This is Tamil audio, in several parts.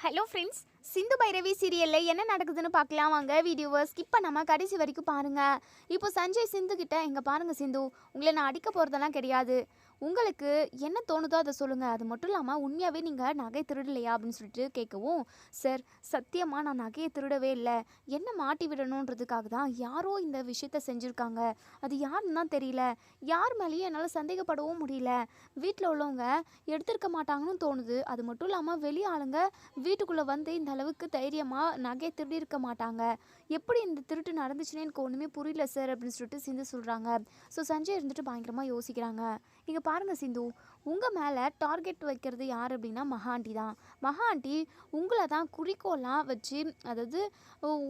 ஹலோ ஃப்ரெண்ட்ஸ், சிந்து பைரவி சீரியலில் என்ன நடக்குதுன்னு பார்க்கலாம் வாங்க. வீடியோவை ஸ்கிப் பண்ணாமல் கடைசி வரைக்கும் பாருங்கள். இப்போ சஞ்சய் சிந்து கிட்ட, இங்கே பாருங்கள் சிந்து, உங்களை நான் அடிக்க போகிறதெல்லாம் கிடையாது. உங்களுக்கு என்ன தோணுதோ அதை சொல்லுங்கள். அது மட்டும் இல்லாமல் உண்மையாகவே நீங்கள் நகை திருடலையா அப்படின்னு சொல்லிட்டு கேட்கவும், சார் சத்தியமாக நான் நகையை திருடவே இல்லை, என்ன மாட்டி விடணுன்றதுக்காக தான் யாரோ இந்த விஷயத்த செஞ்சுருக்காங்க. அது யாருன்னு தான் தெரியல, யார் மேலேயும் என்னால் சந்தேகப்படவும் முடியல. வீட்டில் உள்ளவங்க எடுத்திருக்க மாட்டாங்கன்னு தோணுது. அது மட்டும் இல்லாமல் வெளி ஆளுங்க வீட்டுக்குள்ளே வந்து இந்த அளவுக்கு தைரியமாக நகையை திருடி இருக்க மாட்டாங்க. எப்படி இந்த திருட்டு நடந்துச்சுன்னு எனக்கு ஒன்றுமே புரியல சார் அப்படின்னு சொல்லிட்டு சிந்து சொல்கிறாங்க. ஸோ சஞ்சய் இருந்துட்டு பயங்கரமாக யோசிக்கிறாங்க. இங்கே பாருங்கள் சிந்து, உங்கள் மேலே டார்கெட் வைக்கிறது யார் அப்படின்னா மகா ஆண்டி தான். மகா ஆண்டி உங்களை தான் குறிக்கோளாக வச்சு, அதாவது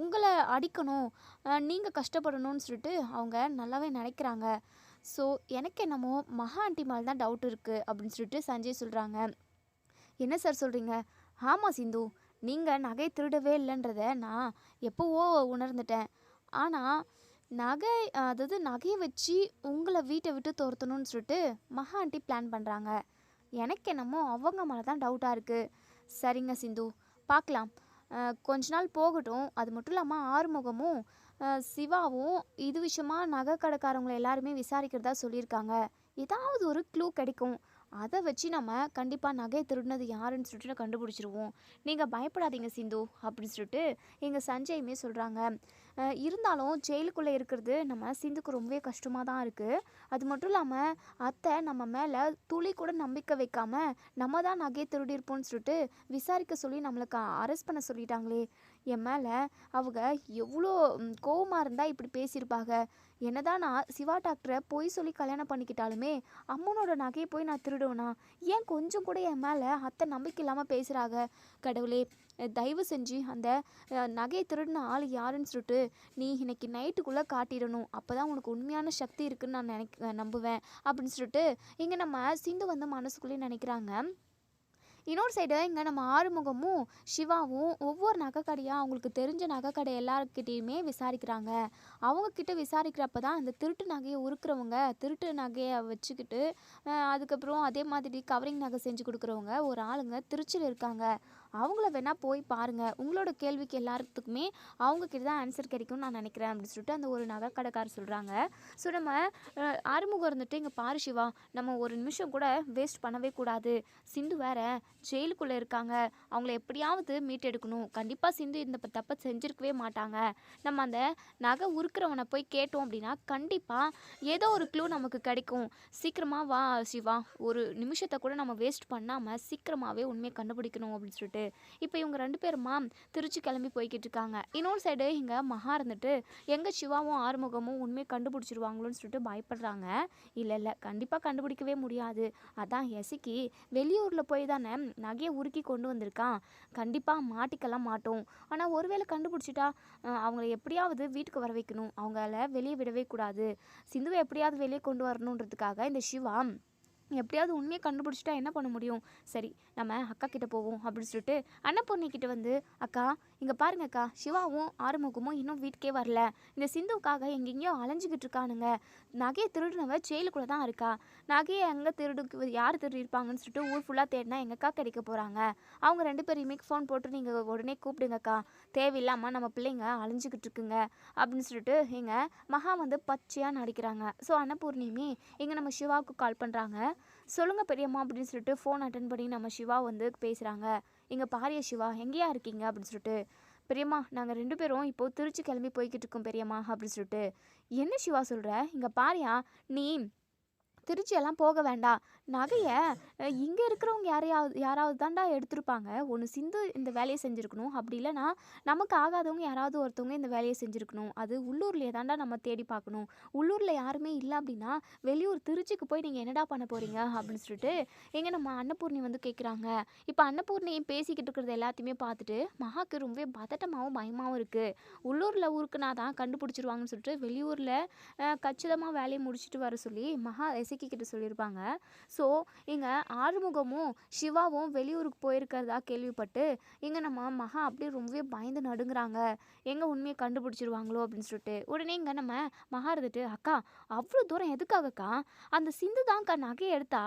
உங்களை அடிக்கணும், நீங்கள் கஷ்டப்படணும்னு சொல்லிட்டு அவங்க நல்லாவே நினைக்கிறாங்க. ஸோ எனக்கு என்னமோ மகா ஆண்டி மேலே தான் டவுட் இருக்குது அப்படின்னு சொல்லிட்டு சஞ்சய் சொல்கிறாங்க. என்ன சார் சொல்கிறீங்க? ஆமாம் சிந்து, நீங்கள் நகை திருடவே இல்லைன்றத நான் எப்போவோ உணர்ந்துட்டேன். ஆனால் அதாவது நகையை வச்சு உங்களை வீட்டை விட்டு துரத்தணும்னு சொல்லிட்டு மகா ஆண்டி பிளான் பண்ணுறாங்க. எனக்கு என்னமோ அவங்க மேலே தான் டவுட்டாக இருக்குது. சரிங்க சிந்து, பார்க்கலாம். கொஞ்ச நாள் போகட்டும். அது மட்டும் இல்லாமல் ஆறுமுகமும் சிவாவும் இது விஷயமா நகை கடைக்காரவங்களை எல்லாருமே விசாரிக்கிறதா சொல்லியிருக்காங்க. ஏதாவது ஒரு க்ளூ கிடைக்கும். அதை வச்சு நம்ம கண்டிப்பாக நகை திருடினது யாருன்னு சொல்லிட்டு கண்டுபிடிச்சிருவோம். நீங்கள் பயப்படாதீங்க சிந்து அப்படின்னு சொல்லிட்டு எங்கள் சஞ்சயுமே சொல்கிறாங்க. இருந்தாலும் ஜெயிலுக்குள்ளே இருக்கிறது நம்ம சிந்துக்கு ரொம்பவே கஷ்டமாக தான் இருக்குது. அது மட்டும் இல்லாமல் அத்தை நம்ம மேலே துளி கூட நம்பிக்கை வைக்காமல் நம்ம தான் நகையை திருடியிருப்போம்னு சொல்லிட்டு விசாரிக்க சொல்லி நம்மளுக்கு அரெஸ்ட் பண்ண சொல்லிட்டாங்களே. என் மேலே அவங்க எவ்வளோ கோவமாக இருந்தால் இப்படி பேசியிருப்பாங்க. என்னதான் நான் சிவா டாக்டரை பொய் சொல்லி கல்யாணம் பண்ணிக்கிட்டாலுமே அம்மனோட நகையை போய் நான் திருடுவேனா? ஏன் கொஞ்சம் கூட என் மேலே அத்தை நம்பிக்கை இல்லாமல் பேசுகிறாங்க? கடவுளே, தயவு செஞ்சு அந்த நகையை திருடின ஆள் யாருன்னு சொல்லிட்டு நீ இன்னைக்கு நைட்டுக்குள்ளே காட்டிடணும். அப்போ தான் உனக்கு உண்மையான சக்தி இருக்குதுன்னு நான் நம்புவேன் அப்படின்னு சொல்லிட்டு இங்கே நம்ம சிந்து வந்து மனசுக்குள்ளேயே நினைக்கிறாங்க. இன்னொரு சைடு இங்கே நம்ம ஆறுமுகமும் சிவாவும் ஒவ்வொரு நகைக்கடையாக அவங்களுக்கு தெரிஞ்ச நகைக்கடை எல்லாருக்கிட்டேயுமே விசாரிக்கிறாங்க. அவங்கக்கிட்ட விசாரிக்கிறப்ப தான் அந்த திருட்டு நகையை உருக்குறவங்க, திருட்டு நகையை வச்சுக்கிட்டு அதுக்கப்புறம் அதே மாதிரி கவரிங் நகை செஞ்சு கொடுக்குறவங்க ஒரு ஆளுங்க திருச்சியில் இருக்காங்க. அவங்கள வேணால் போய் பாருங்கள். உங்களோட கேள்விக்கு எல்லாத்துக்குமே அவங்கக்கிட்ட தான் ஆன்சர் கிடைக்கும்னு நான் நினைக்கிறேன் அப்படின்னு சொல்லிட்டு அந்த ஒரு நகைக்கடைக்காரர் சொல்கிறாங்க. ஸோ நம்ம ஆறுமுகம் இருந்துட்டு, இங்கே பாரு சிவா, நம்ம ஒரு நிமிஷம் கூட வேஸ்ட் பண்ணவே கூடாது. சிந்து வேற ஜெயிலுக்குள்ளே இருக்காங்க, அவங்கள எப்படியாவது மீட்டெடுக்கணும். கண்டிப்பாக சிந்து இந்த தப்பை செஞ்சுருக்கவே மாட்டாங்க. நம்ம அந்த நகை உருக்கிறவனை போய் கேட்டோம் அப்படின்னா கண்டிப்பாக ஏதோ ஒரு க்ளூ நமக்கு கிடைக்கும். சீக்கிரமாக வா சிவா, ஒரு நிமிஷத்தை கூட நம்ம வேஸ்ட் பண்ணாமல் சீக்கிரமாகவே உண்மையை கண்டுபிடிக்கணும் அப்படின்னு சொல்லிட்டு இப்போ இவங்க 2 பேருமா திருச்சி கிளம்பி போய்கிட்டு இருக்காங்க. இன்னொரு சைடு இங்கே மகா இருந்துட்டு எங்கள் சிவாவும் ஆறுமுகமும் உண்மையை கண்டுபிடிச்சிருவாங்களோன்னு சொல்லிட்டு பயப்படுறாங்க. இல்லை கண்டிப்பாக கண்டுபிடிக்கவே முடியாது. அதான் எசிக்கி வெளியூரில் போய் தானே நகையை உருக்கி கொண்டு வந்திருக்கான். கண்டிப்பாக மாட்டிக்கலாம் மாட்டோம். ஆனால் ஒருவேளை கண்டுபிடிச்சிட்டா அவங்கள எப்படியாவது வீட்டுக்கு வர வைக்கணும். அவங்கள வெளியே விடவே கூடாது. சிந்துவை எப்படியாவது வெளியே கொண்டு வரணுன்றதுக்காக இந்த சிவா எப்படியாவது உண்மையை கண்டுபிடிச்சிட்டா என்ன பண்ண முடியும்? சரி, நம்ம அக்கா கிட்டே போவோம் அப்படின்னு சொல்லிட்டு அன்னபூர்ணி கிட்டே வந்து, அக்கா இங்கே பாருங்க அக்கா, சிவாவும் ஆறுமுகமும் இன்னும் வீட்டுக்கே வரல. இந்த சிந்துவுக்காக எங்கெங்கேயோ அலைஞ்சிக்கிட்டு இருக்கானுங்க. நகையை திருடுனவ ஜெயிலுக்குள்ளே தான் இருக்கா. நகையை எங்கே யார் திருடிருப்பாங்கன்னு சொல்லிட்டு ஊர் ஃபுல்லாக தேடினா எங்கள் அக்கா கிடைக்க போகிறாங்க. அவங்க 2 பேரையுமே ஃபோன் போட்டு நீங்கள் உடனே கூப்பிடுங்கக்கா. தேவையில்லாமல் நம்ம பிள்ளைங்க அலைஞ்சிக்கிட்டு இருக்குங்க அப்படின்னு சொல்லிட்டு எங்கள் மகா வந்து பச்சையாக நடிக்கிறாங்க. ஸோ அன்னபூர்ணியுமே இங்கே நம்ம சிவாவுக்கு கால் பண்ணுறாங்க. சொல்லுங்கள் பெரியம்மா அப்படின்னு சொல்லிட்டு ஃபோன் அட்டன் பண்ணி நம்ம சிவா வந்து பேசுகிறாங்க. இங்கே பாரிய சிவா எங்கேயா இருக்கீங்க அப்படின்னு சொல்லிட்டு, பெரியம்மா நாங்கள் 2 பேரும் இப்போது திருச்சி கிளம்பி போய்கிட்டு இருக்கோம் பெரியம்மா அப்படின்னு சொல்லிட்டு. என்ன சிவா சொல்கிற? இங்கே பாரியா, நீ திருச்சியெல்லாம் போக வேண்டாம். நகையை இங்கே இருக்கிறவங்க யாராவது தாண்டா எடுத்திருப்பாங்க. ஒன்று சிந்து இந்த வேலையை செஞ்சுருக்கணும், அப்படி இல்லைனா நமக்கு ஆகாதவங்க யாராவது ஒருத்தவங்க இந்த வேலையை செஞ்சுருக்கணும். அது உள்ளூர்லேயே தாண்டா நம்ம தேடி பார்க்கணும். உள்ளூரில் யாருமே இல்லை அப்படின்னா வெளியூர் திருச்சிக்கு போய் நீங்கள் என்னடா பண்ண போகிறீங்க அப்படின்னு சொல்லிட்டு எங்கே நம்ம அன்னபூர்ணி வந்து கேட்குறாங்க. இப்போ அன்னபூர்ணி பேசிக்கிட்டு இருக்கிறது எல்லாத்தையுமே பார்த்துட்டு மகாக்கு ரொம்பவே பதட்டமாகவும் பயமாகவும் இருக்குது. உள்ளூரில் ஊருக்குனா தான் கண்டுபிடிச்சிருவாங்கன்னு சொல்லிட்டு வெளியூரில் கச்சிதமாக வேலையை முடிச்சுட்டு வர சொல்லி மகா ஜானகி கிட்ட சொல்லியிருப்பாங்க. ஸோ இங்கே ஆறுமுகமும் சிவாவும் வெளியூருக்கு போயிருக்கிறதா கேள்விப்பட்டு இங்கே நம்ம மகா அப்படியே ரொம்பவே பயந்து நடுங்குறாங்க. எங்கே உண்மையை கண்டுபிடிச்சிருவாங்களோ அப்படின்னு சொல்லிட்டு உடனே இங்கே நம்ம மகா இருந்துட்டு, அக்கா அவ்வளோ தூரம் எதுக்காகக்கா? அந்த சிந்து தான்க்கா நகையை எடுத்தா.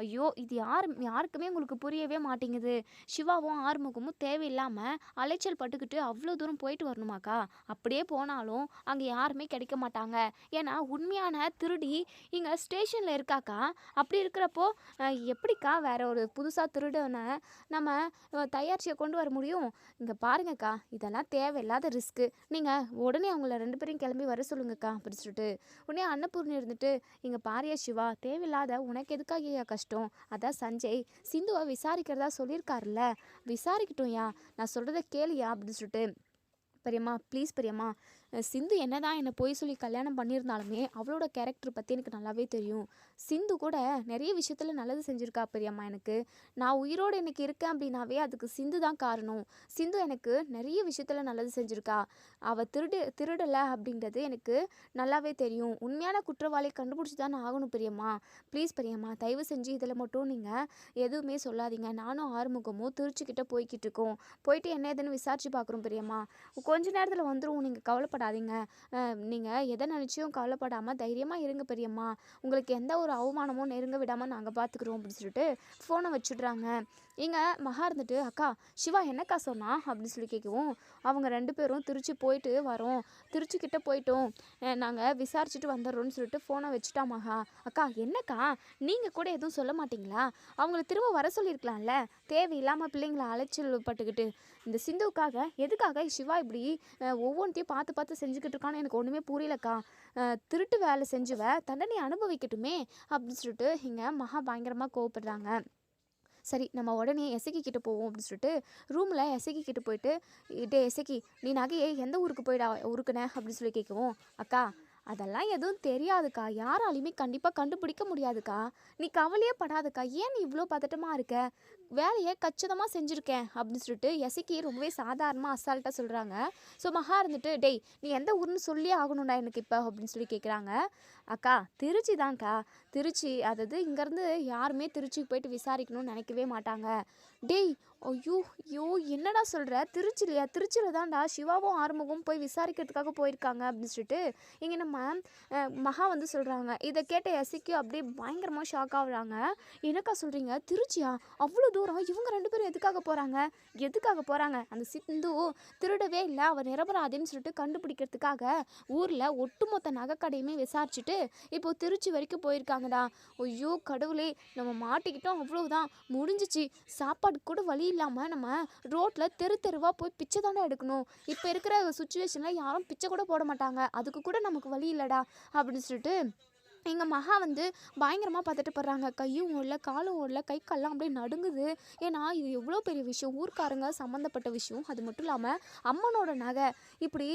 ஐயோ இது யாருக்குமே உங்களுக்கு புரியவே மாட்டேங்குது. சிவாவும் ஆறுமுகமும் தேவையில்லாமல் அலைச்சல் பட்டுக்கிட்டு அவ்வளோ தூரம் போயிட்டு வரணுமாக்கா? அப்படியே போனாலும் அங்கே யாருமே கிடைக்க மாட்டாங்க. ஏன்னா உண்மையான திருடி இங்கே ஸ்டேஷனில் இருக்காக்கா. அப்படி இருக்கிறப்போ எப்படிக்கா வேற ஒரு புதுசாக திருடனை நம்ம தயாரிச்சியை கொண்டு வர முடியும்? இங்கே பாருங்கக்கா, இதெல்லாம் தேவையில்லாத ரிஸ்க்கு. நீங்கள் உடனே அவங்கள 2 பேரையும் கிளம்பி வர சொல்லுங்கக்கா அப்படின்னு சொல்லிட்டு உடனே அன்னபூர்ணி இருந்துட்டு, இங்கே பாரியா சிவா, தேவையில்லாத உனக்கு எதுக்காக கஷ்டம்? அதான் சஞ்சய் சிந்துவை விசாரிக்கிறதா சொல்லியிருக்காருல்ல, விசாரிக்கட்டும்யா, நான் சொல்கிறத கேளியா அப்படின்னு சொல்லிட்டு, பெரியம்மா ப்ளீஸ் பெரியம்மா, சிந்து என்னதான் என்னை போய் சொல்லி கல்யாணம் பண்ணியிருந்தாலுமே அவளோட கேரக்டர் பற்றி எனக்கு நல்லாவே தெரியும். சிந்து கூட நிறைய விஷயத்தில் நல்லது செஞ்சுருக்கா பெரியம்மா. எனக்கு நான் உயிரோடு எனக்கு இருக்கேன் அப்படின்னாவே அதுக்கு சிந்து தான் காரணம். சிந்து எனக்கு நிறைய விஷயத்தில் நல்லது செஞ்சுருக்கா. அவள் திருடலை அப்படின்றது எனக்கு நல்லாவே தெரியும். உண்மையான குற்றவாளியை கண்டுபிடிச்சி தான் நான் ஆகணும் பெரியம்மா. ப்ளீஸ் பெரியம்மா, தயவு செஞ்சு இதில் மட்டும் நீங்கள் எதுவுமே சொல்லாதீங்க. நானும் ஆறுமுகமும் திருச்சிக்கிட்ட போய்கிட்டு இருக்கோம். போயிட்டு என்ன ஏதுன்னு விசாரிச்சு பார்க்குறோம் பெரியம்மா. கொஞ்ச நேரத்தில் வந்துடும், நீங்கள் கவலைப்படாதீங்க. நீங்கள் எதை நினச்சியும் கவலைப்படாமல் தைரியமாக இருங்க பெரியம்மா. உங்களுக்கு எந்த ஒரு அவமானமும் நெருங்க விடாமல் நாங்கள் பார்த்துக்குறோம் அப்படின்னு சொல்லிட்டு ஃபோனை வச்சுட்றாங்க. இங்கே மகா இருந்துட்டு, அக்கா சிவா என்னக்கா சொன்னா அப்படின்னு சொல்லி கேட்கவும், அவங்க 2 பேரும் திருச்சி போயிட்டு வரோம், திருச்சிக்கிட்ட போயிட்டோம், நாங்கள் விசாரிச்சுட்டு வந்துடுறோன்னு சொல்லிட்டு ஃபோனை வச்சுட்டா மகா. அக்கா என்னக்கா நீங்கள் கூட எதுவும் சொல்ல மாட்டிங்களா? அவங்கள திரும்ப வர சொல்லியிருக்கலாம்ல, தேவையில்லாமல் பிள்ளைங்களை அலைச்சல் பட்டுக்கிட்டு. இந்த சிந்துவுக்காக எதுக்காக சிவா இப்படி ஒவ்வொன்றையும் பார்த்து பார்த்து செஞ்சுக்கிட்டு இருக்கான்னு எனக்கு ஒன்றுமே புரியலக்கா. திருட்டு வேலை செஞ்சுவ தண்டனை அனுபவிக்கட்டுமே அப்படின்னு சொல்லிட்டு இங்கே மகா பயங்கரமாக கோவப்படுறாங்க. சரி நம்ம உடனே எசக்கி கிட்ட போவோம் அப்படின்னு சொல்லிட்டு ரூமில் எசக்கி கிட்ட போயிட்டு, டே எசக்கி, நீ நகையை எந்த ஊருக்கு போயிடா உருக்குன அப்படின்னு சொல்லி கேட்கவும், அக்கா அதெல்லாம் எதுவும் தெரியாதுக்கா, யாராலையுமே கண்டிப்பாக கண்டுபிடிக்க முடியாதுக்கா, நீ கவலையே படாதுக்கா, ஏன் நீ இவ்வளோ பதட்டமாக இருக்க, வேலையை கச்சிதமாக செஞ்சுருக்கேன் அப்படின்னு சொல்லிட்டு எசக்கி ரொம்பவே சாதாரணமாக அசால்ட்டாக சொல்கிறாங்க. ஸோ மகா இருந்துட்டு, டேய் நீ எந்த ஊர்னு சொல்லி ஆகணும்டா எனக்கு இப்போ அப்படின்னு சொல்லி கேட்குறாங்க. அக்கா திருச்சி தான்க்கா, திருச்சி, அதாவது இங்கேருந்து யாருமே திருச்சிக்கு போயிட்டு விசாரிக்கணும்னு நினைக்கவே மாட்டாங்க. டேய் ஐயோ ஐயோ என்னடா சொல்கிற, திருச்சிலையா? திருச்சியில் தான்டா சிவாவும் ஆறுமுகம் போய் விசாரிக்கிறதுக்காக போயிருக்காங்க அப்படின்னு சொல்லிட்டு இங்கே நம்ம மகா வந்து சொல்கிறாங்க. இதை கேட்ட எசக்கி அப்படியே பயங்கரமாக ஷாக் ஆகுறாங்க. என்னக்கா சொல்கிறீங்க, திருச்சியா? அவ்வளோ தூரம் இவங்க 2 பேரும் எதுக்காக போகிறாங்க? அந்த சிந்து திருடவே இல்லை, அவர் நிரபராதின்னு சொல்லிட்டு கண்டுபிடிக்கிறதுக்காக ஊரில் ஒட்டுமொத்த நகைக்கடையுமே விசாரிச்சுட்டு இப்போ திருச்சி வரைக்கும் போயிருக்காங்கடா. ஐயோ கடவுளே, நம்ம மாட்டிக்கிட்டோம், அவ்வளோதான், முடிஞ்சிச்சு. சாப்பாடு கூட வழி இல்லாமல் நம்ம ரோட்டில் தெருவாக போய் பிச்சை தானே எடுக்கணும். இப்போ இருக்கிற சுச்சுவேஷனில் யாரும் பிச்சை கூட போட மாட்டாங்க, அதுக்கு கூட நமக்கு வழி இல்லைடா அப்படின்னு சொல்லிட்டு எங்கள் மகா வந்து பயங்கரமாக பதட்டப்படுறாங்க. கையும் ஓடல, காலும் ஓடல, கை கால்லாம் அப்படியே நடுங்குது. ஏன்னா இது எவ்வளோ பெரிய விஷயம், ஊர்க்காரங்க சம்மந்தப்பட்ட விஷயம், அது மட்டும் இல்லாமல் அம்மனோட நகை, இப்படி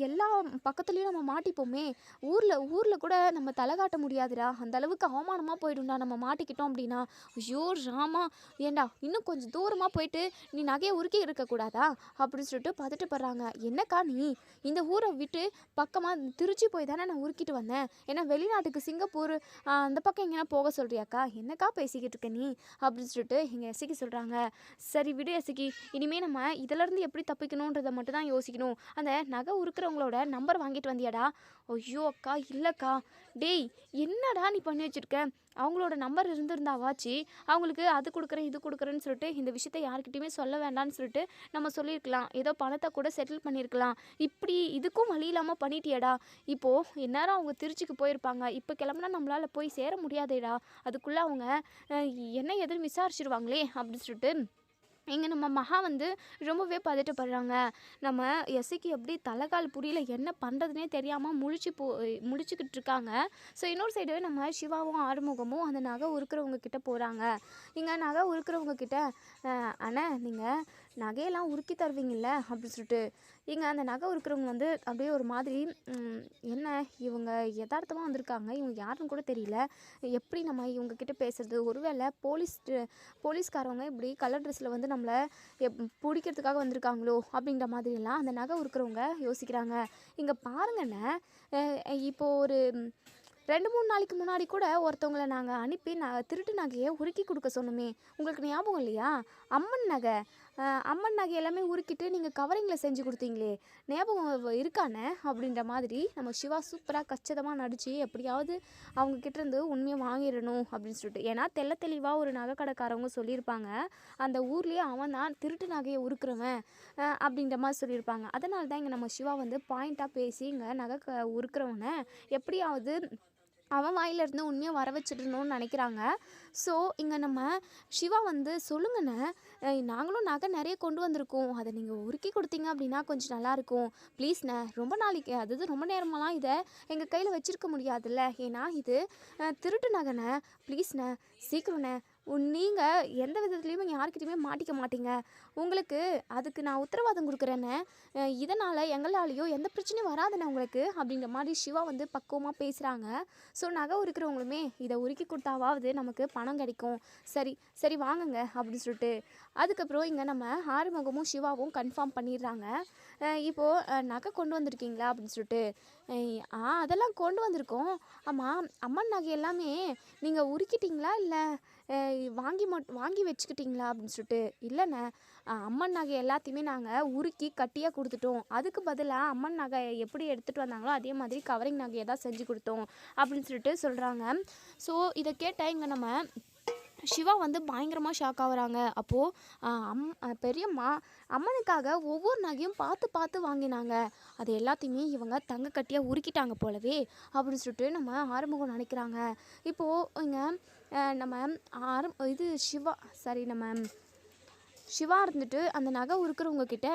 எல்லா பக்கத்துலேயும் நம்ம மாட்டிப்போமே, ஊரில் கூட நம்ம தலை காட்ட முடியாதுடா, அந்த அளவுக்கு அவமானமாக போயிடும்டா நம்ம மாட்டிக்கிட்டோம் அப்படின்னா. ஐயோ ராமா, ஏண்டா இன்னும் கொஞ்சம் தூரமாக போயிட்டு நீ நகையை உருக்கி இருக்கக்கூடாதா அப்படின்னு சொல்லிட்டு பதட்டப்படுறாங்க. என்னக்கா நீ இந்த ஊரை விட்டு பக்கமாக திருச்சி போய் தானே நான் உருக்கிட்டு வந்தேன், ஏன்னா வெளிநாட்டுக்கு சிங்கப்பூர் அந்த பக்கம் எங்கன்னா போக சொல்கிறியாக்கா, என்னக்கா பேசிக்கிட்டு இருக்க நீ அப்படின்னு சொல்லிட்டு எங்கள் எசக்கி சொல்கிறாங்க. சரி விடு எசக்கி, இனிமேல் நம்ம இதிலேருந்து எப்படி தப்பிக்கணுன்றதை மட்டும் தான் யோசிக்கணும். அந்த நகை உருக்கிறவங்களோட நம்பர் வாங்கிட்டு வந்தியாடா? ஐயோ அக்கா இல்லைக்கா. டேய் என்னடா நீ பண்ணி வச்சுருக்க, அவங்களோட நம்பர் இருந்திருந்தாவாச்சு அவங்களுக்கு அது கொடுக்குறேன் இது கொடுக்குறேன்னு சொல்லிட்டு இந்த விஷயத்த யார்கிட்டையுமே சொல்ல வேண்டாம்னு சொல்லிட்டு நம்ம சொல்லியிருக்கலாம், ஏதோ பணத்தை கூட செட்டில் பண்ணியிருக்கலாம். இப்படி இதுக்கும் வழி இல்லாமல் பண்ணிட்டியடா. இப்போது எந்நேரம் அவங்க திருச்சிக்கு போயிருப்பாங்க, இப்போ கிளம்புனா நம்மளால் போய் சேர முடியாதேடா, அதுக்குள்ளே அவங்க என்ன எதுன்னு விசாரிச்சிருவாங்களே அப்படின்னு சொல்லிட்டு இங்கே நம்ம மகா வந்து ரொம்பவே பதட்டப்படுறாங்க. நம்ம எசைக்கு எப்படி தலைகால் புரியல, என்ன பண்ணுறதுனே தெரியாமல் முழிச்சுக்கிட்டு இருக்காங்க. ஸோ இன்னொரு சைடு நம்ம சிவாவும் ஆறுமுகமும் அந்த நகை உருக்கிறவங்க கிட்ட போகிறாங்க. இங்கே நகை உருக்கிறவங்க கிட்ட, அண்ணா நீங்கள் நகையெல்லாம் உருக்கி தருவீங்கள்ல அப்படின்னு சொல்லிட்டு இங்கே அந்த நகை உருக்கிறவங்க வந்து அப்படியே ஒரு மாதிரி, என்ன இவங்க யதார்த்தமாக வந்திருக்காங்க, இவங்க யாருன்னு கூட தெரியல, எப்படி நம்ம இவங்கக்கிட்ட பேசுறது, ஒருவேளை போலீஸ்காரவங்க இப்படி கலர் ட்ரெஸ்ஸில் வந்து நம்மளை பிடிக்கிறதுக்காக வந்திருக்காங்களோ அப்படின்ற மாதிரிலாம் அந்த நகை உருக்கிறவங்க யோசிக்கிறாங்க. இங்கே பாருங்கண்ணே, இப்போது ஒரு 2-3 நாளைக்கு முன்னாடி கூட ஒருத்தவங்கள நாங்கள் அனுப்பி திருட்டு நகையை உருக்கி கொடுக்க சொன்னோமே, உங்களுக்கு ஞாபகம் இல்லையா? அம்மன் நகை. அம்மன் நகை எல்லாமே உருக்கிட்டு நீங்கள் கவரிங்கில் செஞ்சு கொடுத்தீங்களே, ஞாபகம் இருக்கானே அப்படின்ற மாதிரி நம்ம சிவா சூப்பராக கச்சிதமாக நடித்து எப்படியாவது அவங்க கிட்டேருந்து உண்மையை வாங்கிடணும் அப்படின்னு சொல்லிட்டு. ஏன்னா தெளிவாக ஒரு நகை கடைக்காரவங்க சொல்லியிருப்பாங்க, அந்த ஊர்லேயே அவன் தான் திருட்டு நகையை உருக்குறவன் அப்படின்ற மாதிரி சொல்லியிருப்பாங்க. அதனால தான் இங்கே நம்ம சிவா வந்து பாயிண்ட்டாக பேசி இங்கே நகை உருக்குறவனை எப்படியாவது அவன் வாயிலிருந்து உண்மையாக வர வச்சிடணும்னு நினைக்கிறாங்க. ஸோ இங்கே நம்ம சிவா வந்து சொல்லுங்கண்ணே, நாங்களும் நகை நிறைய கொண்டு வந்திருக்கோம், அதை நீங்கள் உருக்கி கொடுத்தீங்க அப்படின்னா கொஞ்சம் நல்லாயிருக்கும் ப்ளீஸ்ண்ணே. ரொம்ப நாளைக்கு அதாவது ரொம்ப நேரமெல்லாம் இதை எங்கள் கையில் வச்சுருக்க முடியாதுல்ல, ஏன்னா இது திருட்டு நகைண்ணே, ப்ளீஸ்ண்ணே சீக்கிரண்ணே. நீங்கள் எந்த விதத்துலேயுமே யார்கிட்டையுமே மாட்டிக்க மாட்டீங்க, உங்களுக்கு அதுக்கு நான் உத்தரவாதம் கொடுக்குறேன்னு, இதனால் எங்களாலேயோ எந்த பிரச்சனையும் வராதுண்ணே உங்களுக்கு அப்படின்ற மாதிரி சிவா வந்து பக்குவமாக பேசுகிறாங்க. ஸோ நகை உருக்கிறவங்களுமே இதை உருக்கி கொடுத்தாவது நமக்கு பணம் கிடைக்கும், சரி சரி வாங்குங்க அப்படின்னு சொல்லிட்டு. அதுக்கப்புறம் இங்கே நம்ம ஆறுமுகமும் சிவாவும் கன்ஃபார்ம் பண்ணிடுறாங்க. இப்போது நகை கொண்டு வந்திருக்கீங்களா அப்படின்னு சொல்லிட்டு. அதெல்லாம் கொண்டு வந்திருக்கோம். ஆமாம், அம்மன் நகை எல்லாமே நீங்கள் உருக்கிட்டீங்களா இல்லை வாங்கி வச்சுக்கிட்டிங்களா அப்படின்னு சொல்லிட்டு. இல்லைண்ணே, அம்மன் நகை எல்லாத்தையுமே நாங்கள் உருக்கி கட்டியாக கொடுத்துட்டோம், அதுக்கு பதிலாக அம்மன் நகை எப்படி எடுத்துகிட்டு வந்தாங்களோ அதே மாதிரி கவரிங் நகையை தான் செஞ்சு கொடுத்தோம் அப்படின்னு சொல்லிட்டு சொல்கிறாங்க. ஸோ இதை கேட்ட இங்கே நம்ம சிவா வந்து பயங்கரமாக ஷாக் ஆகுறாங்க. அப்போது பெரியம்மா அம்மனுக்காக ஒவ்வொரு நகையும் பார்த்து வாங்கினாங்க, அது எல்லாத்தையுமே இவங்க தங்க கட்டியாக உருக்கிட்டாங்க போலவே அப்படின்னு சொல்லிட்டு நம்ம ஆறுமுகம் நினைக்கிறாங்க. இப்போது இங்கே நம்ம சிவா இருந்துட்டு அந்த நகை உருக்குறவங்க கிட்ட,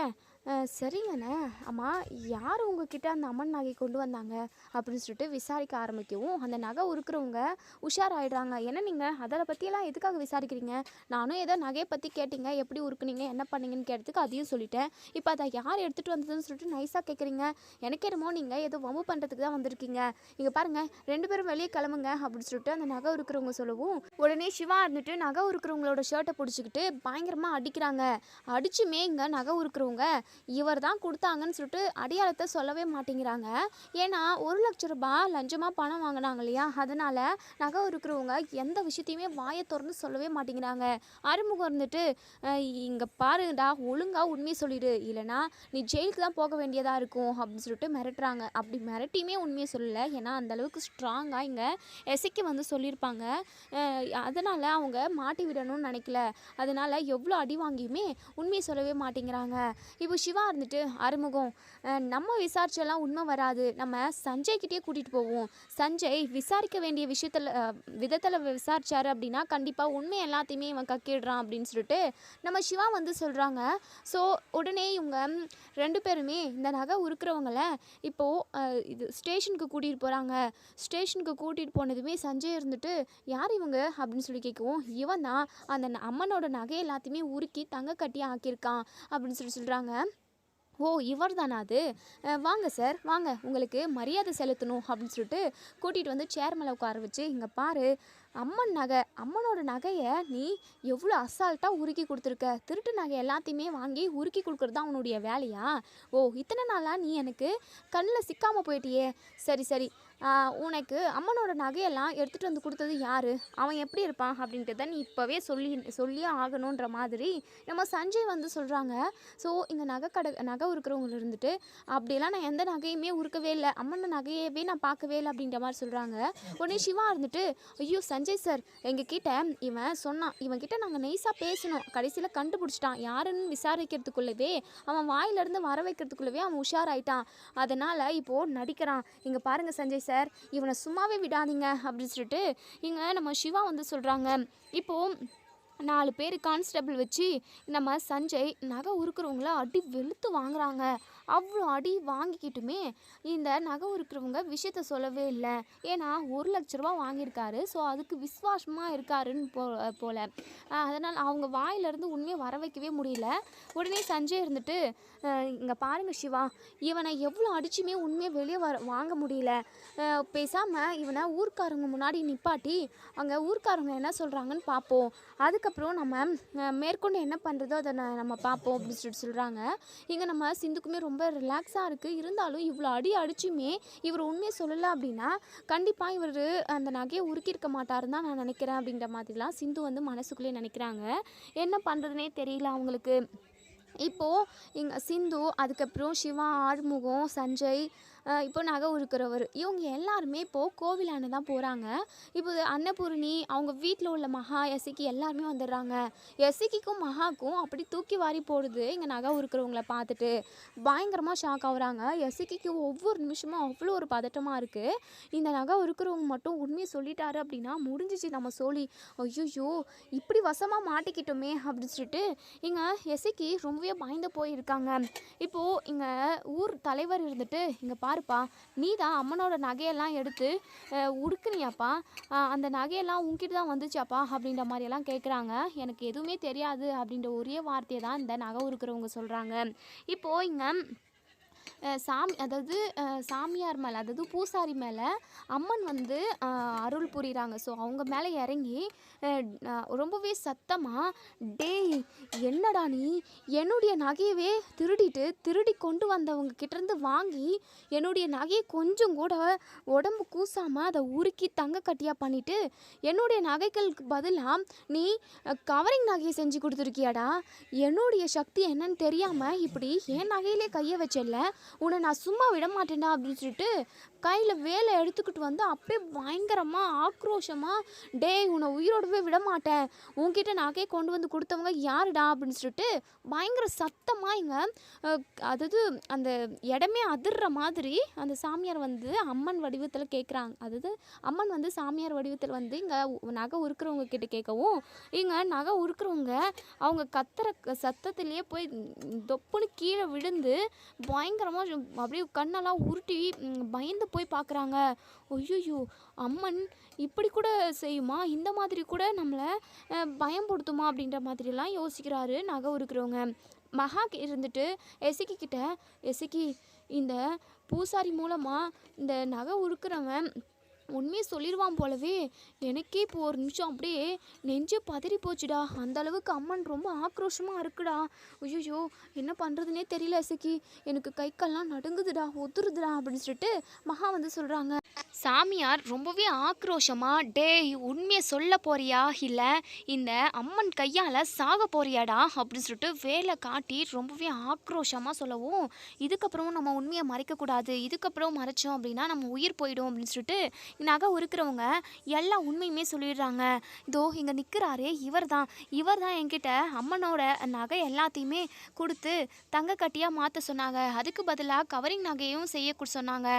சரிங்கண்ணே, ஆமாம் யார் உங்ககிட்ட அந்த அம்மன் நகை கொண்டு வந்தாங்க அப்படின்னு சொல்லிட்டு விசாரிக்க ஆரம்பிக்கவும் அந்த நகை உருக்குறவங்க உஷாராயிடுறாங்க. ஏன்னா நீங்கள் அதை பற்றியெல்லாம் எதுக்காக விசாரிக்கிறீங்க, நானும் ஏதோ நகையை பற்றி கேட்டிங்க, எப்படி உருக்குனீங்க என்ன பண்ணீங்கன்னு கேட்டதுக்கு அதையும் சொல்லிட்டேன், இப்போ அதை யார் எடுத்துகிட்டு வந்ததுன்னு சொல்லிட்டு நைஸாக கேட்குறீங்க, எனக்கு என்னமோ நீங்கள் ஏதோ வம்பு பண்ணுறதுக்கு தான் வந்திருக்கீங்க, இங்கே பாருங்கள் 2 பேரும் வெளியே கிளம்புங்க அப்படின்னு சொல்லிட்டு அந்த நகை உருக்குறவங்க சொல்லவும் உடனே சிவா இருந்துட்டு நகை உருக்குறவங்களோட ஷர்ட்டை பிடிச்சிக்கிட்டு பயங்கரமாக அடிக்கிறாங்க. அடிச்சுமே இங்கே நகை உருக்குறவங்க இவர் தான் கொடுத்தாங்கன்னு சொல்லிட்டு அடையாளத்தை சொல்லவே மாட்டேங்கிறாங்க. ஏன்னா 1 லட்ச ரூபாய் லஞ்சமாக பணம் வாங்கினாங்க இல்லையா, அதனால் நகை இருக்கிறவங்க எந்த விஷயத்தையுமே வாயை திறந்து சொல்லவே மாட்டேங்கிறாங்க. ஆறுமுகம் இருந்துட்டு, இங்கே பாருடா, ஒழுங்காக உண்மையை சொல்லிடு, இல்லைனா நீ ஜெயிலுக்கு தான் போக வேண்டியதாக இருக்கும் அப்படின்னு சொல்லிட்டு மிரட்டுறாங்க. அப்படி மிரட்டியுமே உண்மையை சொல்லலை, ஏன்னா அந்தளவுக்கு ஸ்ட்ராங்காக இங்கே எசைக்கு வந்து சொல்லியிருப்பாங்க. அதனால் அவங்க மாட்டி விடணும்னு நினைக்கல, அதனால் எவ்வளோ அடி வாங்கியுமே உண்மையை சொல்லவே மாட்டேங்கிறாங்க. இப்போ சிவா இருந்துட்டு, ஆறுமுகம் நம்ம விசாரிச்செல்லாம் உண்மை வராது, நம்ம சஞ்சய்கிட்டே கூட்டிகிட்டு போவோம், சஞ்சய் விசாரிக்க வேண்டிய விதத்தில் விசாரிச்சாரு அப்படின்னா கண்டிப்பாக உண்மை எல்லாத்தையுமே இவன் கக்கிடுறான் அப்படின்னு சொல்லிட்டு நம்ம சிவா வந்து சொல்கிறாங்க. ஸோ உடனே இவங்க 2 பேருமே இந்த நகை உருக்கிறவங்கள இப்போது இது ஸ்டேஷனுக்கு கூட்டிகிட்டு போகிறாங்க. ஸ்டேஷனுக்கு கூட்டிகிட்டு போனதுமே சஞ்சய் இருந்துட்டு, யார் இவங்க அப்படின்னு சொல்லி கேட்கவும், இவன் தான் அந்த அம்மனோட நகை எல்லாத்தையுமே உருக்கி தங்க கட்டி ஆக்கியிருக்கான் அப்படின்னு சொல்கிறாங்க. ஓ, இவர் தானா அது, வாங்க சார் வாங்க, உங்களுக்கு மரியாதை செலுத்தணும் அப்படின்னு சொல்லிட்டு கூட்டிகிட்டு வந்து சேர் மேலே உட்கார வச்சு, இங்கே பாரு, அம்மனோட நகையை நீ எவ்வளோ அசால்ட்டாக உருக்கி கொடுத்துருக்க, திருட்டு நகை எல்லாத்தையுமே வாங்கி உருக்கி கொடுக்குறது தான் அவனுடைய வேலையா? ஓ, இத்தனை நாளாக நீ எனக்கு கண்ணில் சிக்காமல் போயிட்டியே, சரி உனக்கு அம்மனோட நகையெல்லாம் எடுத்துகிட்டு வந்து கொடுத்தது யார், அவன் எப்படி இருப்பான் அப்படின்ட்டு தான் நீ இப்போவே சொல்லியே ஆகணுன்ற மாதிரி நம்ம சஞ்சய் வந்து சொல்கிறாங்க. ஸோ இங்கே நகை உருக்கிறவங்க இருந்துட்டு, அப்படியெல்லாம் நான் எந்த நகையுமே உருக்கவே இல்லை, அம்மனோட நகையவே நான் பார்க்கவே இல்லை அப்படின்ற மாதிரி சொல்கிறாங்க. உடனே சிவா இருந்துட்டு, ஐயோ சஞ்சய் சார், எங்ககிட்ட இவன் சொன்னான், இவன்கிட்ட நாங்கள் நைஸாக பேசணும், கடைசியில் கண்டுபிடிச்சிட்டான், யாருன்னு விசாரிக்கிறதுக்குள்ளவே அவன் வாயிலிருந்து வர வைக்கிறதுக்குள்ளவே அவன் உஷாராயிட்டான், அதனால் இப்போது நடிக்கிறான், இங்கே பாருங்கள் சஞ்சய் சார், இவனை சும்மாவே விடாதீங்க அப்படின்னு சொல்லிட்டு இங்கே நம்ம சிவா வந்து சொல்கிறாங்க. இப்போது 4 பேர் கான்ஸ்டபிள் வச்சு நம்ம சஞ்சய் நகை உருக்கிறவங்கள அடி வெளுத்து வாங்குறாங்க. அவ்வளோ அடி வாங்கிக்கிட்டுமே இந்த நகை உருக்கிறவங்க விஷயத்த சொல்லவே இல்லை, ஏன்னா 1 லட்ச ரூபா வாங்கியிருக்காரு, ஸோ அதுக்கு விசுவாசமாக இருக்காருன்னு போல அதனால் அவங்க வாயிலிருந்து உண்மையை வர வைக்கவே முடியல. உடனே சஞ்சய் இருந்துட்டு, இங்கே பாருங்கள் சிவா, இவனை எவ்வளோ அடிச்சுமே உண்மையை வெளியே வாங்க முடியல, பேசாமல் இவனை ஊர்க்காரங்க முன்னாடி நிப்பாட்டி அங்கே ஊர்க்காரங்க என்ன சொல்கிறாங்கன்னு பார்ப்போம், அதுக்கப்புறம் இதுக்கப்புறம் நம்ம மேற்கொண்டு என்ன பண்ணுறதோ அதை நம்ம பார்ப்போம் அப்படின்னு சொல்கிறாங்க. இங்கே நம்ம சிந்துக்குமே ரொம்ப ரிலாக்ஸாக இருக்குது. இருந்தாலும் இவ்வளோ அடிச்சுமே இவர் உண்மையை சொல்லலை அப்படின்னா கண்டிப்பாக இவர் அந்த நகையை உருக்கியிருக்க மாட்டாருன்னு தான் நான் நினைக்கிறேன் அப்படின்ற மாதிரிலாம் சிந்து வந்து மனசுக்குள்ளே நினைக்கிறாங்க. என்ன பண்ணுறதுனே தெரியல அவங்களுக்கு. இப்போது இங்கே சிந்து, அதுக்கப்புறம் சிவா, ஆறுமுகம், சஞ்சய், இப்போ நகை உருக்கிறவர், இவங்க எல்லாருமே இப்போது கோவிலான தான் போகிறாங்க. இப்போ அன்னபூரணி அவங்க வீட்டில் உள்ள மகா, எசக்கி எல்லாருமே வந்துடுறாங்க. எசக்கிக்கும் மகாக்கும் அப்படி தூக்கி வாரி போடுது இங்கே நகை உருக்கிறவங்கள பார்த்துட்டு பயங்கரமாக ஷாக் ஆகுறாங்க. எசக்கிக்கு ஒவ்வொரு நிமிஷமும் அவ்வளோ ஒரு பதட்டமாக இருக்குது. இந்த நகை உருக்கிறவங்க மட்டும் உண்மையை சொல்லிட்டாரு அப்படின்னா முடிஞ்சிச்சு நம்ம சொல்லி. ஐயோ இப்படி வசமாக மாட்டிக்கிட்டோமே அப்படின்னு சொல்லிட்டு இங்கே எசக்கி ரொம்பவே பயந்து போயிருக்காங்க. இப்போது இங்கே ஊர் தலைவர் இருந்துட்டு, இங்கே பாருப்பா, நீ தான் அம்மனோட நகையெல்லாம் எடுத்து உடுக்குனியாப்பா, அந்த நகையெல்லாம் உங்ககிட்ட தான் வந்துச்சாப்பா அப்படின்ற மாதிரியெல்லாம் கேட்குறாங்க. எனக்கு எதுவுமே தெரியாது அப்படின்ற ஒரே வார்த்தையை தான் இந்த நகை உருக்கிறவங்க சொல்கிறாங்க. இப்போது இங்கே சாமியார் மேலே, அதாவது பூசாரி மேலே அம்மன் வந்து அருள் புரிகிறாங்க. ஸோ அவங்க மேலே இறங்கி ரொம்பவே சத்தமாக, டேய் என்னடா நீ என்னுடைய நகையவே திருடி கொண்டு வந்தவங்க கிட்டேருந்து வாங்கி என்னுடைய நகையை கொஞ்சம் கூட உடம்பு கூசாமல் அதை உருக்கி தங்க கட்டியாக பண்ணிவிட்டு என்னுடைய நகைகளுக்கு பதிலாக நீ கவரிங் நகையை செஞ்சு கொடுத்துருக்கியாடா. என்னுடைய சக்தி என்னன்னு தெரியாமல் இப்படி என் நகையிலே கையை வச்சல, உன்னை நான் சும்மா விட மாட்டேன்டா அப்படின்னு சொல்லிட்டு கையில் வேலை எடுத்துக்கிட்டு வந்து அப்படியே பயங்கரமாக ஆக்ரோஷமாக, டேய் உன்னை உயிரோடவே விட மாட்டேன், உன்கிட்ட நகையை கொண்டு வந்து கொடுத்தவங்க யாருடா அப்படின்னு சொல்லிட்டு பயங்கர சத்தமாக இங்கே அதாவது அந்த இடமே அதிர்ற மாதிரி அந்த சாமியார் வந்து அம்மன் வடிவத்தில் கேட்குறாங்க. அதாவது அம்மன் வந்து சாமியார் வடிவத்தில் வந்து இங்கே நகை உருக்கிறவங்க கிட்ட கேட்கவும், இங்கே நகை உருக்கிறவங்க அவங்க கத்துற சத்தத்திலேயே போய் தொப்புன்னு கீழே விழுந்து பயங்கரமாக அப்படியே கண்ணெல்லாம் உருட்டி பயந்து போய் பார்க்குறாங்க. ஐயோ அம்மன் இப்படி கூட செய்யுமா, இந்த மாதிரி கூட நம்மளை பயன்படுத்துமா அப்படின்ற மாதிரிலாம் யோசிக்கிறாரு நகை உருக்கிறவங்க. மகா இருந்துட்டு எசக்கி கிட்ட, எசக்கி இந்த பூசாரி மூலமாக இந்த நகை உருக்கிறவன் உண்மையை சொல்லிடுவான் போலவே, எனக்கே இப்போ ஒரு நிமிஷம் அப்படியே நெஞ்சு பதறி போச்சுடா, அந்த அளவுக்கு அம்மன் ரொம்ப ஆக்ரோஷமாக இருக்குடா. ஐயோ என்ன பண்ணுறதுனே தெரியல எசக்கி, எனக்கு கை கால்லாம் நடுங்குதுடா, ஒத்துருதுடா அப்படின்னு சொல்லிட்டு மகா வந்து சொல்கிறாங்க. சாமியார் ரொம்பவே ஆக்ரோஷமாக, டேய் உண்மையை சொல்ல போறியா இல்லை இந்த அம்மன் கையால் சாக போறியாடா அப்படின்னு சொல்லிட்டு வேலை காட்டி ரொம்பவே ஆக்ரோஷமாக சொல்லவும், இதுக்கப்புறம் நம்ம உண்மையை மறைக்கக்கூடாது, இதுக்கப்புறம் மறைச்சோம் அப்படின்னா நம்ம உயிர் போயிடும் அப்படின்னு சொல்லிட்டு நகை உருக்கிறவங்க எல்லா உண்மையுமே சொல்லிடுறாங்க. இதோ இங்கே நிற்கிறாரே இவர் தான் என்கிட்ட அம்மனோட நகை எல்லாத்தையுமே கொடுத்து தங்க கட்டியாக மாற்ற சொன்னாங்க, அதுக்கு பதிலாக கவரிங் நகையும் செய்ய சொன்னாங்க.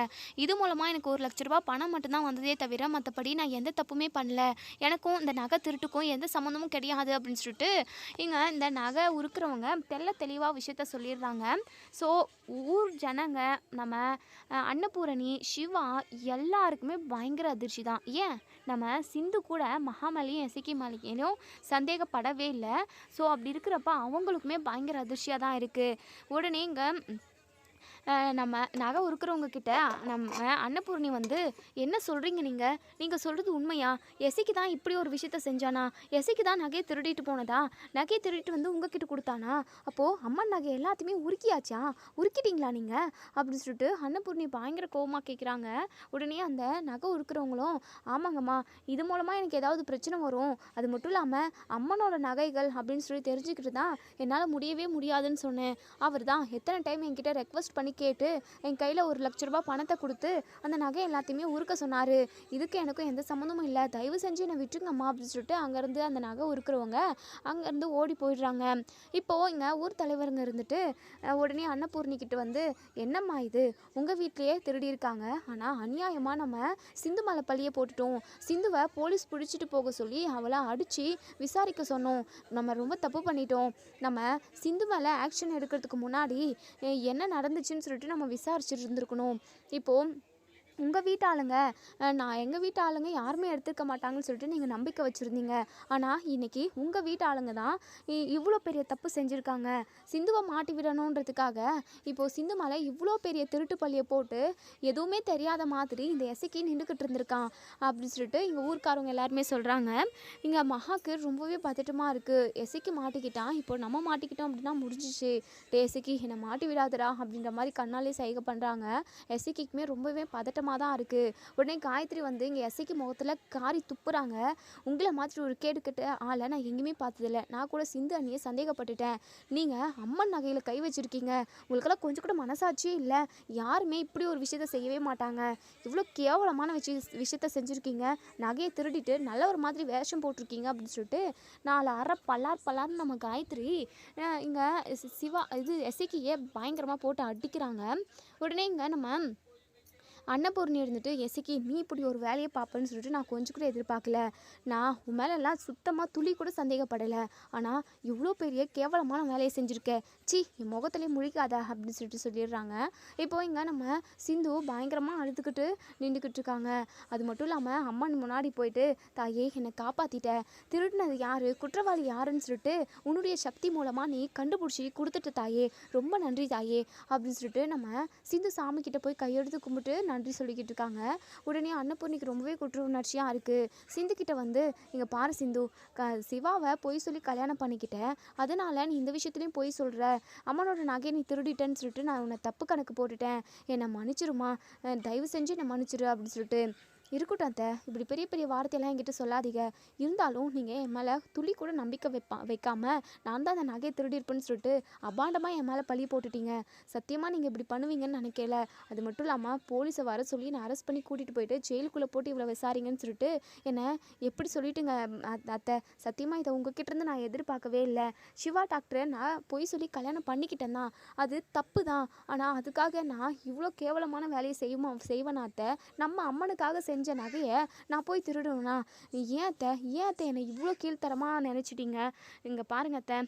இது மூலமாக எனக்கு 1 லட்ச ரூபா பணம் மட்டும்தான் வந்ததே தவிர மற்றபடி நான் எந்த தப்புமே பண்ணல, எனக்கும் இந்த நகை திருட்டுக்கும் எந்த சம்மந்தமும் கிடையாது அப்படின்னு சொல்லிட்டு இங்கே இந்த நகை உருக்கிறவங்க தெளிவாக விஷயத்த சொல்லிடுறாங்க. ஸோ ஊர் ஜனங்க, நம்ம அன்னபூரணி, சிவா எல்லாருக்குமே பயங்கர அதிர்ச்சி தான். ஏன் நம்ம சிந்து கூட மகாமலியும் எசக்கி மாளிகையிலும் சந்தேகப்படவே இல்லை. ஸோ அப்படி இருக்கிறப்ப அவங்களுக்குமே பயங்கர அதிர்ச்சியாக தான் இருக்குது. உடனே இங்கே நம்ம நகை உருக்கிறவங்க கிட்ட நம்ம அன்னபூர்ணி வந்து, என்ன சொல்கிறீங்க நீங்கள் சொல்கிறது உண்மையா, எசைக்கு தான் இப்படி ஒரு விஷயத்த செஞ்சானா, எசைக்கு தான் நகையை திருடிட்டு போனதா, நகையை திருடிட்டு வந்து உங்ககிட்ட கொடுத்தானா, அப்போது அம்மன் நகை எல்லாத்தையுமே உருக்கியாச்சா, உருக்கிட்டீங்களா நீங்கள் அப்படின்னு சொல்லிட்டு அன்னபூர்ணி பயங்கர கோபமாக கேட்குறாங்க. உடனே அந்த நகை உருக்கிறவங்களும், ஆமாங்கம்மா இது மூலமாக எனக்கு ஏதாவது பிரச்சனை வரும், அது மட்டும் இல்லாமல் அம்மனோட நகைகள் அப்படின்னு சொல்லி தெரிஞ்சுக்கிட்டு தான் என்னால் முடியவே முடியாதுன்னு சொன்னேன். அவர் தான் எத்தனை டைம் என்கிட்ட ரெக்வஸ்ட் பண்ணி கேட்டு என் கையில் 1 லட்ச ரூபா பணத்தை கொடுத்து அந்த நகை எல்லாத்தையுமே உருக்க சொன்னார். இதுக்கு எனக்கும் எந்த சம்மந்தமும் இல்லை, தயவு செஞ்சு என்னை விட்டுருங்கம்மா அப்படின்னு சொல்லிட்டு அங்கேருந்து அந்த நகை உருக்கிறவங்க அங்கேருந்து ஓடி போயிடுறாங்க. இப்போது இங்கே ஊர் தலைவருங்க இருந்துட்டு உடனே அன்னபூர்ணிக்கிட்ட வந்து, என்னம்மா இது உங்கள் வீட்லேயே திருடி இருக்காங்க, ஆனால் அநியாயமாக நம்ம சிந்து மேலே பழியை போட்டுட்டோம், சிந்துவை போலீஸ் பிடிச்சிட்டு போக சொல்லி அவளை அடித்து விசாரிக்க சொன்னோம், நம்ம ரொம்ப தப்பு பண்ணிட்டோம், நம்ம சிந்து மேலே ஆக்ஷன் எடுக்கிறதுக்கு முன்னாடி என்ன நடந்துச்சுன்னு சொல்லிட்டு நம்ம விசாரிச்சுட்டு இருந்திருக்கணும். இப்போது உங்கள் வீட்டு ஆளுங்க நான் எங்கள் வீட்டு ஆளுங்க யாருமே எடுத்துக்க மாட்டாங்கன்னு சொல்லிட்டு நீங்கள் நம்பிக்கை வச்சுருந்தீங்க. ஆனால் இன்னைக்கு உங்கள் வீட்டு ஆளுங்க தான் இவ்வளோ பெரிய தப்பு செஞ்சுருக்காங்க. சிந்துவை மாட்டி விடணுன்றதுக்காக இப்போது சிந்து மேலே இவ்வளோ பெரிய திருட்டு பழியை போட்டு எதுவுமே தெரியாத மாதிரி இந்த எசைக்கு நின்றுக்கிட்டு இருந்திருக்கான் அப்படின்னு சொல்லிட்டு இங்கே ஊர்க்காரவங்க எல்லாருமே சொல்கிறாங்க. இங்கே மகாக்கு ரொம்பவே பதட்டமாக இருக்குது. எசைக்கு மாட்டிக்கிட்டான், இப்போ நம்ம மாட்டிக்கிட்டோம் அப்படின்னா முடிஞ்சிச்சு. டே எசைக்கு என்னை மாட்டி விடாதடா அப்படின்ற மாதிரி கண்ணாலே சைகை பண்ணுறாங்க. எசைக்குமே ரொம்பவே பதட்டமாக தான் இருக்குது. உடனே காயத்ரி வந்து இங்கே எசைக்கு முகத்தில் காரி துப்புறாங்க. உங்களை மாதிரி ஒரு கேடுக்கட்ட ஆளை நான் எங்கேயுமே பார்த்ததில்ல. நான் கூட சிந்து அண்ணியை சந்தேகப்பட்டுட்டேன். நீங்கள் அம்மன் நகையில் கை வச்சுருக்கீங்க. உங்களுக்கெல்லாம் கொஞ்சம் கூட மனசாட்சியே இல்லை. யாருமே இப்படி ஒரு விஷயத்த செய்யவே மாட்டாங்க. இவ்வளோ கேவலமான விஷயத்த செஞ்சுருக்கீங்க. நகையை திருடிட்டு நல்ல ஒரு மாதிரி வேஷம் போட்டிருக்கீங்க அப்படின்னு சொல்லிட்டு 4 அரை பல்லார்னு நம்ம காயத்ரி இங்கே சிவா எசைக்கியே பயங்கரமாக போட்டு அடிக்கிறாங்க. உடனே இங்கே நம்ம அன்னபூர்ணி இருந்துட்டு எசைக்கு நீ இப்படி ஒரு வேலையை பார்ப்பேன்னு சொல்லிட்டு நான் கொஞ்சம் கூட எதிர்பார்க்கல. நான் உன் மேலெல்லாம் சுத்தமாக துளி கூட சந்தேகப்படலை. ஆனால் இவ்வளோ பெரிய கேவலமான வேலையை செஞ்சுருக்கேன். என் முகத்திலே முழிக்காத அப்படின்னு சொல்லிட்டு சொல்லிடுறாங்க. இப்போ இங்கே நம்ம சிந்து பயங்கரமாக அழுதுகிட்டு நின்றுக்கிட்டு இருக்காங்க. அது மட்டும் இல்லாமல் அம்மன் முன்னாடி போயிட்டு தாயே என்னை காப்பாற்றிட்ட, திருடினது யார், குற்றவாளி யாருன்னு சொல்லிட்டு உன்னுடைய சக்தி மூலமாக நீ கண்டுபிடிச்சி கொடுத்துட்ட தாயே, ரொம்ப நன்றி தாயே அப்படின்னு சொல்லிட்டு நம்ம சிந்து சாமி கிட்ட போய் கையெடுத்து கும்பிட்டு நன்றி சொல்லிக்கிட்டு இருக்காங்க. உடனே அன்னபூர்ணிக்கு ரொம்பவே குற்ற உணர்ச்சியாக இருக்குது. சிந்துக்கிட்ட வந்து இங்கே பாரு சிந்து, சிவாவை பொய் சொல்லி கல்யாணம் பண்ணிக்கிட்டேன், அதனால் நீ இந்த விஷயத்துலையும் பொய் சொல்கிற, அம்மனோட நகையை நீ திருடிட்டேன்னு சொல்லிட்டு நான் உன்னை தப்பு கணக்கு போட்டுட்டேன், என்னை மன்னிச்சிருமா, தயவு செஞ்சு என்னை மன்னிச்சிரு அப்படின்னு சொல்லிட்டு. இருக்கட்டும் அத்தை, இப்படி பெரிய பெரிய வார்த்தையெல்லாம் என்கிட்ட சொல்லாதீங்க. இருந்தாலும் நீங்கள் என் மேலே துளி கூட நம்பிக்கை வைக்காமல் நான் தான் அந்த நகையை திருடிருப்பேன்னு சொல்லிட்டு அபாண்டமாக என் மேலே பழி போட்டுட்டீங்க. சத்தியமாக நீங்கள் இப்படி பண்ணுவீங்கன்னு நினைக்கல. அது மட்டும் இல்லாமல் போலீஸை வர சொல்லி நான் அரெஸ்ட் பண்ணி கூட்டிகிட்டு போயிட்டு ஜெயிலுக்குள்ளே போட்டு இவ்வளோ விசாரிங்கன்னு சொல்லிட்டு என்னை எப்படி சொல்லிட்டுங்க அத்தை. சத்தியமாக இதை உங்ககிட்ட இருந்து நான் எதிர்பார்க்கவே இல்லை. சிவா டாக்டரை நான் பொய் சொல்லி கல்யாணம் பண்ணிக்கிட்டேன் தான், அது தப்பு தான். ஆனால் அதுக்காக நான் இவ்வளோ கேவலமான வேலையை செய்வேன் அத்தை. நம்ம அம்மனுக்காக செஞ்ச நகையை நான் போய் திருடணும்னா ஏன் அத்தை என்னை இவ்வளோ கீழ்த்தரமாக நினச்சிட்டீங்க? இங்கே பாருங்க அத்தை,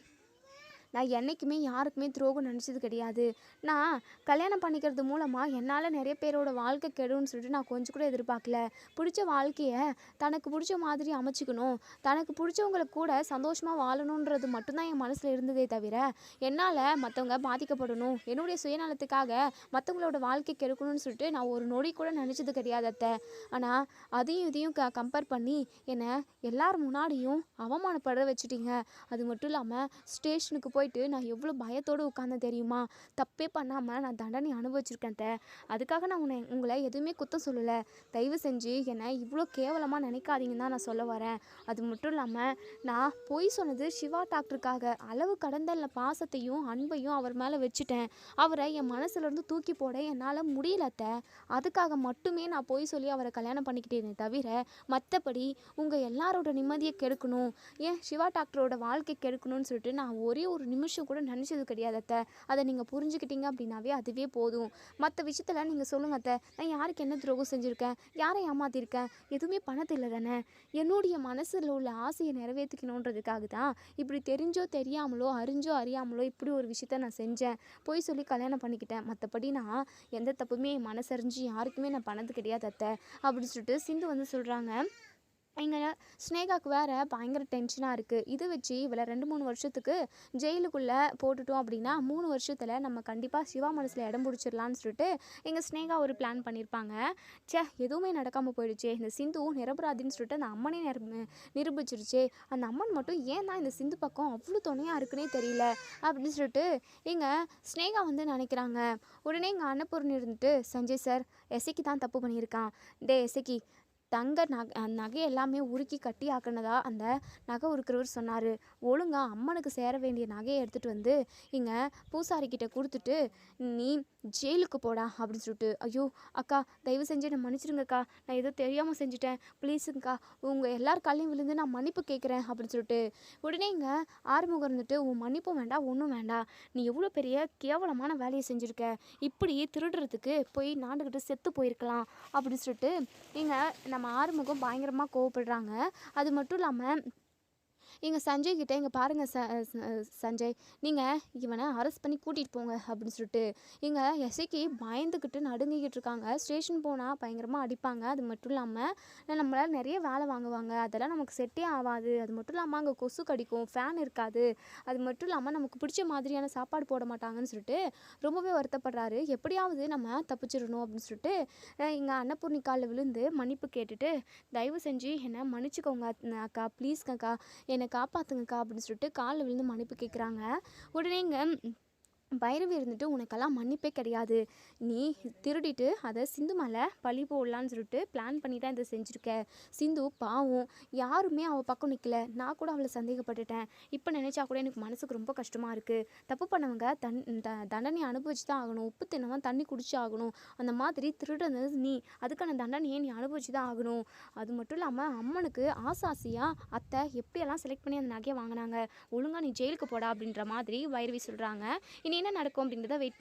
நான் என்றைக்குமே யாருக்குமே துரோகம் நினச்சது கிடையாது. நான் கல்யாணம் பண்ணிக்கிறது மூலமாக என்னால் நிறைய பேரோட வாழ்க்கை கெடுன்னு சொல்லிட்டு நான் கொஞ்சம் கூட எதிர்பார்க்கல. பிடிச்ச வாழ்க்கையை தனக்கு பிடிச்ச மாதிரி அமைச்சிக்கணும், தனக்கு பிடிச்சவங்களை கூட சந்தோஷமாக வாழணுன்றது மட்டும்தான் என் மனசில் இருந்ததே தவிர என்னால் மற்றவங்க பாதிக்கப்படணும், என்னுடைய சுயநலத்துக்காக மற்றவங்களோட வாழ்க்கை கெடுக்கணும்னு சொல்லிட்டு நான் ஒரு நொடி கூட நினச்சது கிடையாது அத்தை. ஆனால் அதையும் இதையும் கம்பேர் பண்ணி என்னை எல்லார் முன்னாடியும் அவமானப்பட வச்சுட்டீங்க. அது மட்டும் இல்லாமல் ஸ்டேஷனுக்கு போயிட்டு நான் எவ்வளோ பயத்தோடு உட்காந்தேன் தெரியுமா? தப்பே பண்ணாமல் நான் தண்டனை அனுபவிச்சிருக்கேன். அதுக்காக நான் உங்களை எதுவுமே குத்தம் சொல்லலை. தயவு செஞ்சு என்னை இவ்வளோ கேவலமாக நினைக்காதீங்கன்னு தான் நான் சொல்ல வரேன். அது மட்டும் இல்லாமல் நான் பொய் சொன்னது சிவா டாக்டருக்காக. அளவு கடந்த பாசத்தையும் அன்பையும் அவர் மேலே வச்சுட்டேன். அவரை என் மனசுலேருந்து தூக்கி போட என்னால் முடியலத்த. அதுக்காக மட்டுமே நான் பொய் சொல்லி அவரை கல்யாணம் பண்ணிக்கிட்டேனே தவிர மற்றபடி உங்கள் எல்லாரோட நிம்மதியை கெடுக்கணும், ஏன் சிவா டாக்டரோட வாழ்க்கை கெடுக்கணும்னு சொல்லிட்டு நான் ஒரே ஒரு நிமிஷம் கூட நினச்சது கிடையாது அத்தை. அதை நீங்கள் புரிஞ்சுக்கிட்டீங்க அப்படின்னாவே அதுவே போதும். மற்ற விஷயத்தில் நீங்கள் சொல்லுங்க அத்தை, நான் யாருக்கு என்ன துரோகம் செஞ்சுருக்கேன், யாரை ஏமாத்திருக்கேன், எதுவுமே பணத்தில் தானே. என்னுடைய மனசில் உள்ள ஆசையை நிறைவேற்றிக்கணுன்றதுக்காக தான் இப்படி தெரிஞ்சோ தெரியாமலோ அறிஞ்சோ அறியாமலோ இப்படி ஒரு விஷயத்த நான் செஞ்சேன். பொய் சொல்லி கல்யாணம் பண்ணிக்கிட்டேன். மற்றபடி நான் எந்த தப்புமே என் மனசறிஞ்சு யாருக்குமே நான் பண்ணது கிடையாது அத்தை அப்படின்னு சொல்லிட்டு சிந்து வந்து சொல்கிறாங்க. இங்கே ஸ்னேகாவுக்கு வேறு பயங்கர டென்ஷனாக இருக்குது. இதை வச்சு இவளை 2-3 வருஷத்துக்கு ஜெயிலுக்குள்ளே போட்டுட்டோம் அப்படின்னா 3 வருஷத்தில் நம்ம கண்டிப்பாக சிவா மனசில் இடம் பிடிச்சிடலான்னு சொல்லிட்டு எங்கள் ஸ்னேகா ஒரு பிளான் பண்ணியிருப்பாங்க. எதுவுமே நடக்காமல் போயிடுச்சே, இந்த சிந்து நிரபராதின்னு சொல்லிட்டு அந்த அம்மனே நிரூபிச்சிருச்சே, அந்த அம்மன் மட்டும் ஏன் தான் இந்த சிந்து பக்கம் அவ்வளோ துணையாக இருக்குன்னே தெரியல அப்படின்னு சொல்லிட்டு எங்கள் ஸ்னேகா வந்து நினைக்கிறாங்க. உடனே எங்கள் அன்னபூர்ணி இருந்துட்டு சஞ்சய் சார் எசைக்கு தான் தப்பு பண்ணியிருக்கான். எசைக்கு தங்க நகை எல்லாமே உருக்கி கட்டி ஆக்கினதா அந்த நகை உருக்கிறவர் சொன்னார். ஒழுங்கா அம்மனுக்கு சேர வேண்டிய நகையை எடுத்துகிட்டு வந்து இங்கே பூசாரிக்கிட்ட கொடுத்துட்டு நீ ஜெயிலுக்கு போடா அப்படின்னு சொல்லிட்டு. ஐயோ அக்கா தயவு செஞ்சு என்னை மன்னிச்சிருங்கக்கா, நான் ஏதோ தெரியாமல் செஞ்சுட்டேன், ப்ளீஸுங்கக்கா உங்கள் எல்லார் காலையும் விழுந்து நான் மன்னிப்பு கேட்குறேன் அப்படின்னு சொல்லிட்டு. உடனே இங்கே ஆறுமுகம் இருந்துட்டு உன் மன்னிப்பும் வேண்டாம் ஒன்றும் வேண்டாம், நீ எவ்வளோ பெரிய கேவலமான வேலையை செஞ்சுருக்க, இப்படி திருடுறதுக்கு போய் நாண்டுக்கிட்டு செத்து போயிருக்கலாம் அப்படின்னு சொல்லிட்டு இங்கே நம்ம ஆறுமுகம் பயங்கரமாக கோவப்படுறாங்க. அது மட்டும் இல்லாமல் எங்கள் சஞ்சய் கிட்ட இங்கே பாருங்கள் சஞ்சய், நீங்கள் இவனை அரெஸ்ட் பண்ணி கூட்டிகிட்டு போங்க அப்படின்னு சொல்லிட்டு எங்கள் எஸ்ஐக்கு பயந்துக்கிட்டு நடுங்கிக்கிட்டு இருக்காங்க. ஸ்டேஷன் போனால் பயங்கரமாக அடிப்பாங்க. அது மட்டும் இல்லாமல் நம்மளால் நிறைய வேலை வாங்குவாங்க. அதெல்லாம் நமக்கு செட்டே ஆகாது. அது மட்டும் இல்லாமல் அங்கே கொசு கடிக்கும், ஃபேன் இருக்காது. அது மட்டும் இல்லாமல் நமக்கு பிடிச்ச மாதிரியான சாப்பாடு போட மாட்டாங்கன்னு சொல்லிட்டு ரொம்பவே வருத்தப்படுறாரு. எப்படியாவது நம்ம தப்பிச்சிடணும் அப்படின்னு சொல்லிட்டு எங்கள் அன்னபூர்ணி காலில் விழுந்து மன்னிப்பு கேட்டுட்டு, தயவு செஞ்சு என்னை மன்னிச்சுக்கோங்க அக்கா, ப்ளீஸ் அக்கா, என்னை காப்பாற்றுங்கக்கா அப்படின்னு சொல்லிட்டு காலில் விழுந்து மன்னிப்பு கேட்குறாங்க. உடனே இங்கே பைரவி இருந்துட்டு, உனக்கெல்லாம் மன்னிப்பே கிடையாது. நீ திருடிட்டு அதை சிந்து மேலே பழி போடலான்னு சொல்லிட்டு பிளான் பண்ணி தான் இதை செஞ்சுருக்க. சிந்து பாவம், யாருமே அவள் பக்கம் நிற்கல. நான் கூட அவளை சந்தேகப்பட்டுட்டேன். இப்போ நினச்சா கூட எனக்கு மனசுக்கு ரொம்ப கஷ்டமாக இருக்குது. தப்பு பண்ணவங்க தண்டனை அனுபவிச்சு தான் ஆகணும். உப்பு தின்னவன் தண்ணி குடிச்சு ஆகணும். அந்த மாதிரி திருடுனது நீ, அதுக்கான தண்டனையை நீ அனுபவிச்சு தான் ஆகணும். அது மட்டும் இல்லாமல் அம்மனுக்கு ஆசாசியாக அத்தை எப்படியெல்லாம் செலக்ட் பண்ணி அந்த நகையை வாங்கினாங்க. ஒழுங்காக நீ ஜெயிலுக்கு போடா அப்படின்ற மாதிரி பைரவி சொல்கிறாங்க. இனி என்ன நடக்கும் அப்படின்றத வெயிட்